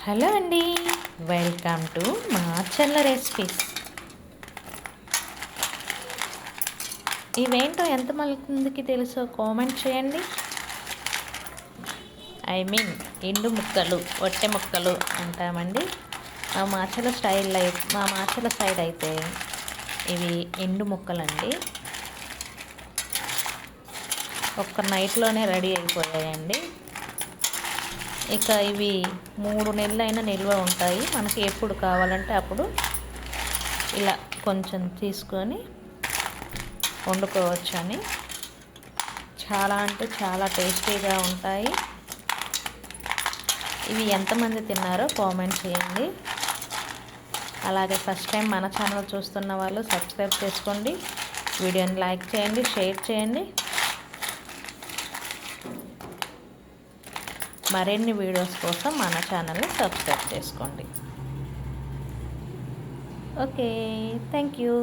Hello అండి, welcome to మా చెల్ల రెసిపీస్. ఇవేంటో ఎంతమందికి తెలుసో కామెంట్ చేయండి. ఎండు ముక్కలు, ఒట్టె ముక్కలు అంటామండి. మా మాచల సైడ్ అయితే ఇవి ఎండు ముక్కలండి. ఒక్క నైట్లోనే రెడీ అయిపోయాయండి. ఇక ఇవి 3 నెలలైనా నిల్వ ఉంటాయి. మనకి ఎప్పుడు కావాలంటే అప్పుడు ఇలా కొంచెం తీసుకొని వండుకోవచ్చని. చాలా అంటే చాలా టేస్టీగా ఉంటాయి. ఇవి ఎంతమంది తిన్నారో కామెంట్ చేయండి. అలాగే ఫస్ట్ టైం మన ఛానల్ చూస్తున్న వాళ్ళు సబ్స్క్రైబ్ చేసుకోండి. వీడియోని లైక్ చేయండి, షేర్ చేయండి. మరిన్ని వీడియోస్ కోసం మన ఛానల్ని సబ్స్క్రైబ్ చేసుకోండి. Okay, thank you.